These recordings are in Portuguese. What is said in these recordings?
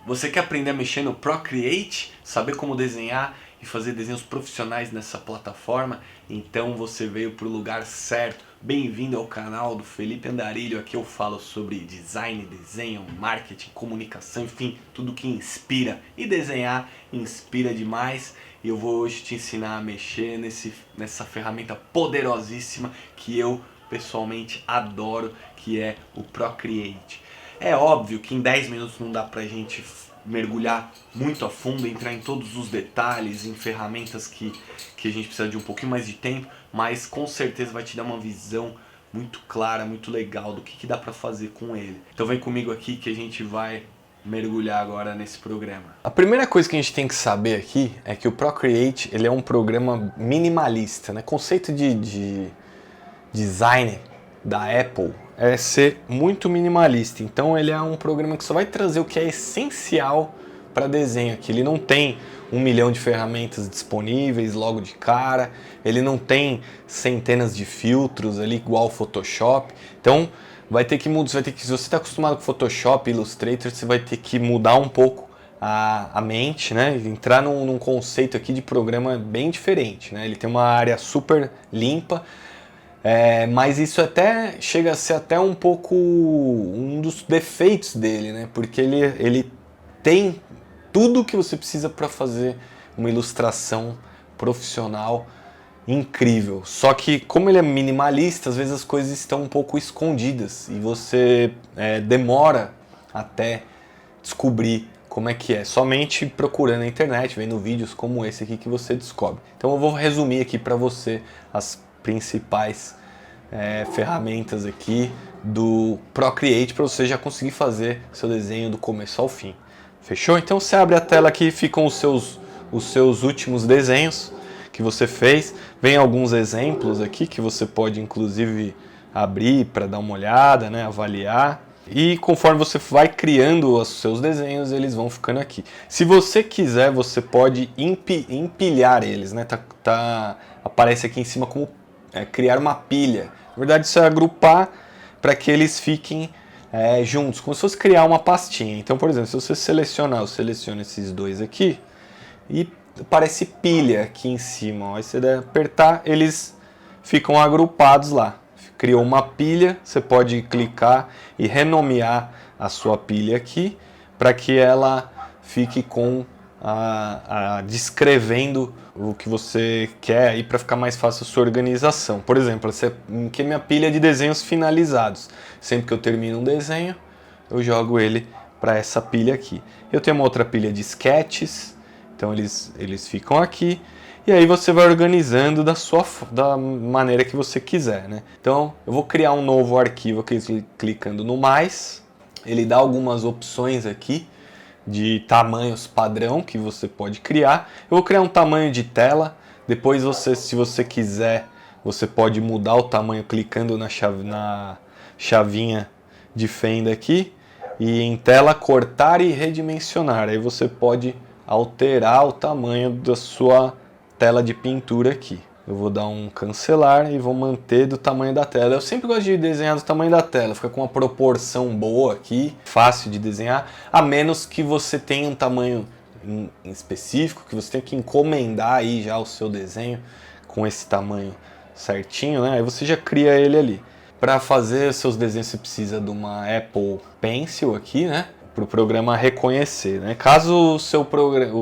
Você quer aprender a mexer no Procreate? Saber como desenhar e fazer desenhos profissionais nessa plataforma? Então você veio para o lugar certo. Bem-vindo ao canal do Felipe Andarilho. Aqui eu falo sobre design, desenho, marketing, comunicação, enfim, tudo que inspira. E desenhar inspira demais. E eu vou hoje te ensinar a mexer nessa ferramenta poderosíssima que eu pessoalmente adoro, que é o Procreate. É óbvio que em 10 minutos não dá pra gente mergulhar muito a fundo, entrar em todos os detalhes, em ferramentas que a gente precisa de um pouquinho mais de tempo, mas com certeza vai te dar uma visão muito clara, muito legal do que dá pra fazer com ele. Então vem comigo aqui que a gente vai mergulhar agora nesse programa. A primeira coisa que a gente tem que saber aqui é que o Procreate ele é um programa minimalista, né? Conceito de design da Apple é ser muito minimalista. Então ele é um programa que só vai trazer o que é essencial para desenho, que ele não tem 1 milhão de ferramentas disponíveis logo de cara, ele não tem centenas de filtros ali igual o Photoshop. Então vai ter que mudar, se você está acostumado com Photoshop, Illustrator, você vai ter que mudar um pouco a mente, né? Entrar num conceito aqui de programa bem diferente, né? Ele tem uma área super limpa. Mas isso até chega a ser até um pouco um dos defeitos dele, né? Porque ele tem tudo o que você precisa para fazer uma ilustração profissional incrível. Só que como ele é minimalista, às vezes as coisas estão um pouco escondidas e você demora até descobrir como é que é. Somente procurando na internet, vendo vídeos como esse aqui que você descobre. Então eu vou resumir aqui para você as principais ferramentas aqui do Procreate para você já conseguir fazer seu desenho do começo ao fim. Fechou? Então você abre a tela aqui, ficam os seus últimos desenhos que você fez. Vem alguns exemplos aqui que você pode inclusive abrir para dar uma olhada, né, avaliar. E conforme você vai criando os seus desenhos, eles vão ficando aqui. Se você quiser, você pode empilhar eles, né? Aparece aqui em cima como criar uma pilha. Na verdade, isso é agrupar para que eles fiquem juntos, como se fosse criar uma pastinha. Então, por exemplo, se você selecionar, eu seleciono esses dois aqui e aparece pilha aqui em cima. Ó. Aí você deve apertar, eles ficam agrupados lá. Criou uma pilha, você pode clicar e renomear a sua pilha aqui para que ela fique com descrevendo o que você quer aí para ficar mais fácil a sua organização. Por exemplo, aqui é minha pilha de desenhos finalizados. Sempre que eu termino um desenho, eu jogo ele para essa pilha aqui. Eu tenho uma outra pilha de sketches, então eles ficam aqui. E aí você vai organizando da maneira que você quiser, né? Então eu vou criar um novo arquivo aqui clicando no mais. Ele dá algumas opções aqui de tamanhos padrão que você pode criar. Eu vou criar um tamanho de tela. Depois se você quiser, você pode mudar o tamanho clicando na chavinha de fenda aqui. E em tela cortar e redimensionar. Aí você pode alterar o tamanho da sua tela de pintura aqui. Eu vou dar um cancelar e vou manter do tamanho da tela. Eu sempre gosto de desenhar do tamanho da tela, fica com uma proporção boa aqui, fácil de desenhar, a menos que você tenha um tamanho em específico, que você tenha que encomendar aí já o seu desenho com esse tamanho certinho, né? Aí você já cria ele ali. Para fazer seus desenhos você precisa de uma Apple Pencil aqui, né? Para o programa reconhecer, né? Caso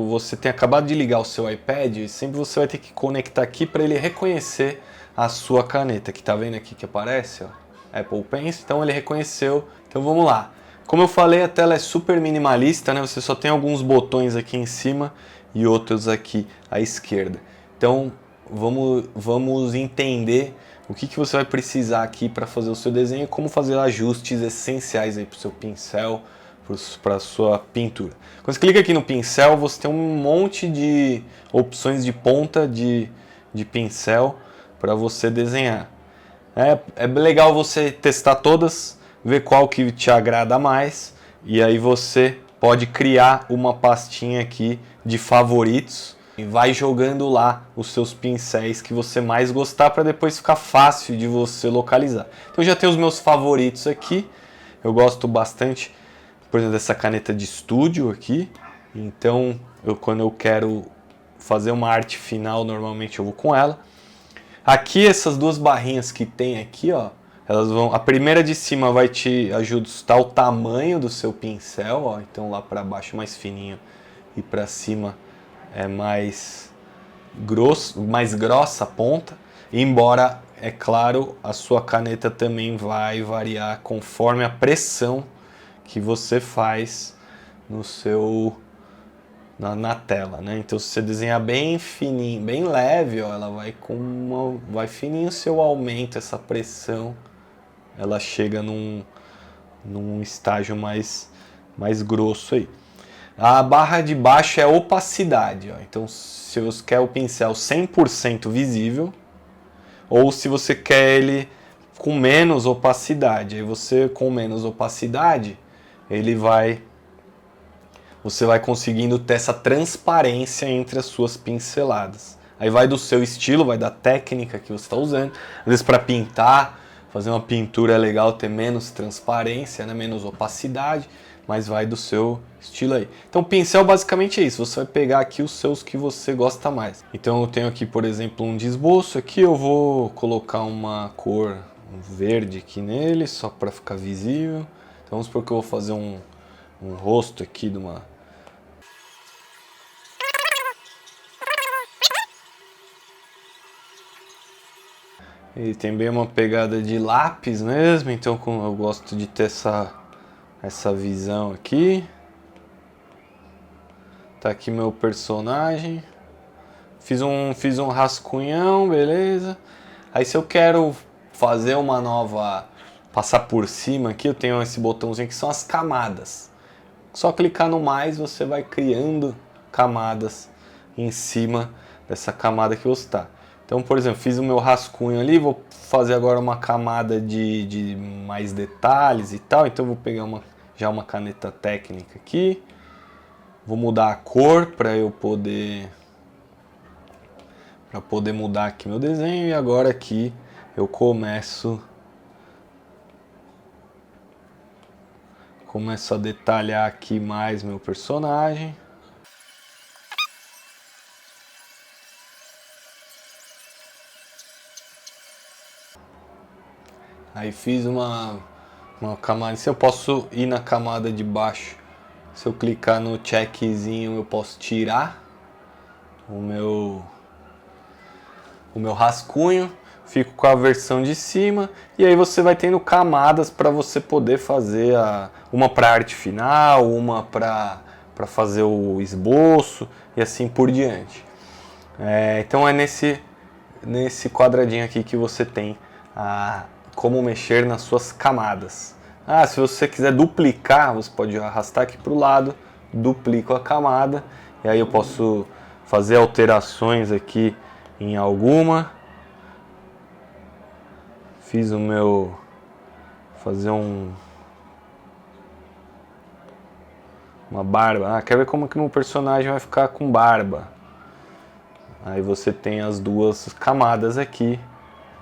você tenha acabado de ligar o seu iPad, sempre você vai ter que conectar aqui para ele reconhecer a sua caneta, que tá vendo aqui que aparece, ó, Apple Pencil. Então ele reconheceu. Então vamos lá. Como eu falei, a tela é super minimalista, né? Você só tem alguns botões aqui em cima e outros aqui à esquerda. Então vamos entender o que você vai precisar aqui para fazer o seu desenho, como fazer ajustes essenciais aí para o seu pincel, para a sua pintura. Quando você clica aqui no pincel, você tem um monte de opções de ponta de pincel para você desenhar. É legal você testar todas, ver qual que te agrada mais, e aí você pode criar uma pastinha aqui de favoritos e vai jogando lá os seus pincéis que você mais gostar para depois ficar fácil de você localizar. Então já tem os meus favoritos aqui, eu gosto bastante. por exemplo, dessa caneta de estúdio aqui. Então, quando eu quero fazer uma arte final, normalmente eu vou com ela. Aqui, essas duas barrinhas que tem aqui, ó, elas vão. A primeira de cima vai te ajustar o tamanho do seu pincel, ó. Então lá para baixo mais fininho e para cima é mais grosso, mais grossa a ponta. Embora, é claro, a sua caneta também vai variar conforme a pressão que você faz no seu na tela, né? Então se você desenhar bem fininho, bem leve, ó, ela vai fininho o seu aumento, essa pressão, ela chega num estágio mais grosso aí. A barra de baixo é opacidade, ó. Então se você quer o pincel 100% visível, ou se você quer ele com menos opacidade, aí você com menos opacidade, você vai conseguindo ter essa transparência entre as suas pinceladas. Aí vai do seu estilo, vai da técnica que você está usando. Às vezes para pintar, fazer uma pintura é legal ter menos transparência, né? Menos opacidade, mas vai do seu estilo aí. Então pincel basicamente é isso, você vai pegar aqui os seus que você gosta mais. Então eu tenho aqui, por exemplo, um de esboço, aqui eu vou colocar uma cor verde aqui nele, só para ficar visível. Então vamos supor que eu vou fazer um rosto aqui de uma... Ele tem bem uma pegada de lápis mesmo, então eu gosto de ter essa visão aqui. Tá aqui meu personagem. Fiz um rascunhão, beleza. Aí se eu quero fazer uma nova, passar por cima aqui, eu tenho esse botãozinho que são as camadas. Só clicar no mais, você vai criando camadas em cima dessa camada que você está. Então, por exemplo, fiz o meu rascunho ali, vou fazer agora uma camada de mais detalhes e tal. Então, vou pegar já uma caneta técnica aqui. Vou mudar a cor para eu poder mudar aqui meu desenho. E agora aqui eu começo a detalhar aqui mais meu personagem. Aí fiz uma camada. Se eu posso ir na camada de baixo, se eu clicar no checkzinho, eu posso tirar o meu rascunho. Fico com a versão de cima e aí você vai tendo camadas para você poder fazer uma para arte final, uma para fazer o esboço e assim por diante. Então é nesse quadradinho aqui que você tem como mexer nas suas camadas. Se você quiser duplicar, você pode arrastar aqui para o lado, duplico a camada e aí eu posso fazer alterações aqui em alguma. Fiz fazer uma barba. Quer ver como que meu personagem vai ficar com barba? Aí você tem as duas camadas aqui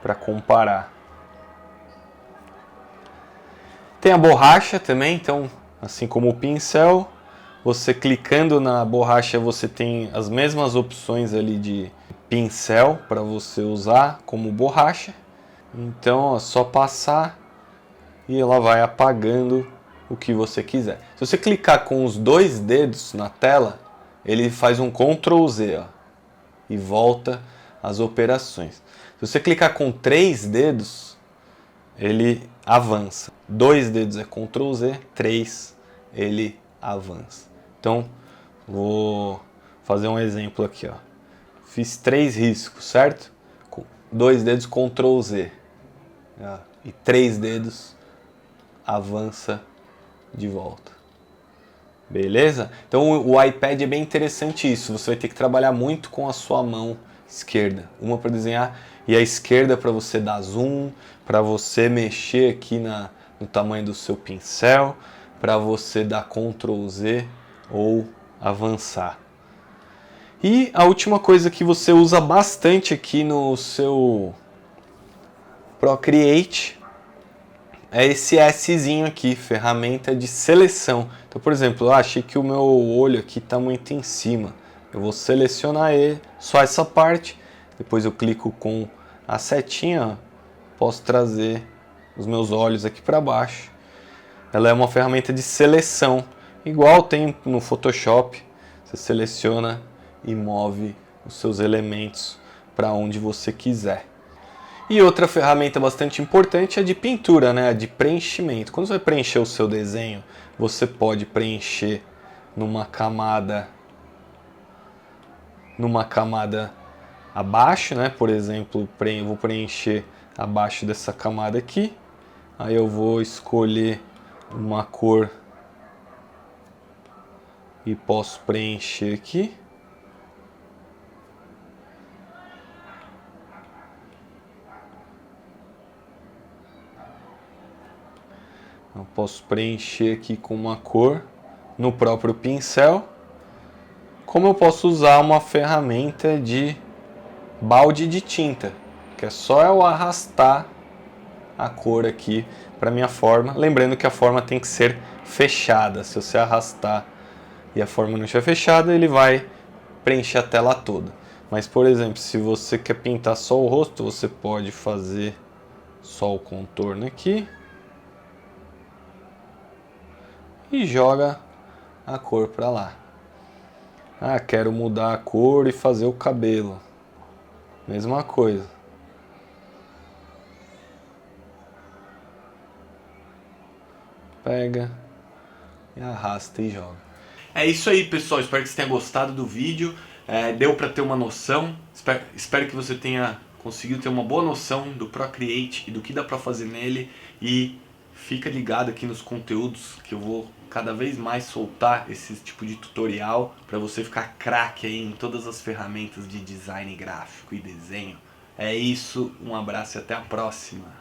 para comparar. Tem a borracha também, então, assim como o pincel, você clicando na borracha você tem as mesmas opções ali de pincel para você usar como borracha. Então é só passar e ela vai apagando o que você quiser. Se você clicar com os dois dedos na tela, ele faz um Ctrl Z, ó, e volta as operações. Se você clicar com 3 dedos, ele avança. 2 dedos é Ctrl Z, 3 ele avança. Então, vou fazer um exemplo aqui, ó. Fiz 3 riscos, certo? Com 2 dedos Ctrl Z. E 3 dedos avança de volta. Beleza? Então o iPad é bem interessante isso. Você vai ter que trabalhar muito com a sua mão esquerda. Uma para desenhar e a esquerda para você dar zoom, para você mexer aqui no tamanho do seu pincel, para você dar Ctrl Z ou avançar. E a última coisa que você usa bastante aqui no seu Procreate é esse Szinho aqui, ferramenta de seleção. Então, por exemplo, eu achei que o meu olho aqui está muito em cima. Eu vou selecionar ele, só essa parte. Depois eu clico com a setinha, posso trazer os meus olhos aqui para baixo. Ela é uma ferramenta de seleção, igual tem no Photoshop. Você seleciona e move os seus elementos para onde você quiser. E outra ferramenta bastante importante é a de pintura, né? A de preenchimento. Quando você vai preencher o seu desenho, você pode preencher numa camada abaixo, né? Por exemplo, eu vou preencher abaixo dessa camada aqui. Aí eu vou escolher uma cor e posso preencher aqui. Eu posso preencher aqui com uma cor no próprio pincel. Como eu posso usar uma ferramenta de balde de tinta, que é só eu arrastar a cor aqui para minha forma. Lembrando que a forma tem que ser fechada. Se você arrastar e a forma não estiver fechada, ele vai preencher a tela toda. Mas, por exemplo, se você quer pintar só o rosto, você pode fazer só o contorno aqui. E joga a cor para lá. Ah, quero mudar a cor e fazer o cabelo. Mesma coisa. Pega e arrasta e joga. É isso aí, pessoal. Espero que você tenha gostado do vídeo. Deu para ter uma noção. Espero que você tenha conseguido ter uma boa noção do Procreate e do que dá para fazer nele. E fica ligado aqui nos conteúdos que eu vou cada vez mais soltar esse tipo de tutorial para você ficar craque aí em todas as ferramentas de design gráfico e desenho. É isso, um abraço e até a próxima.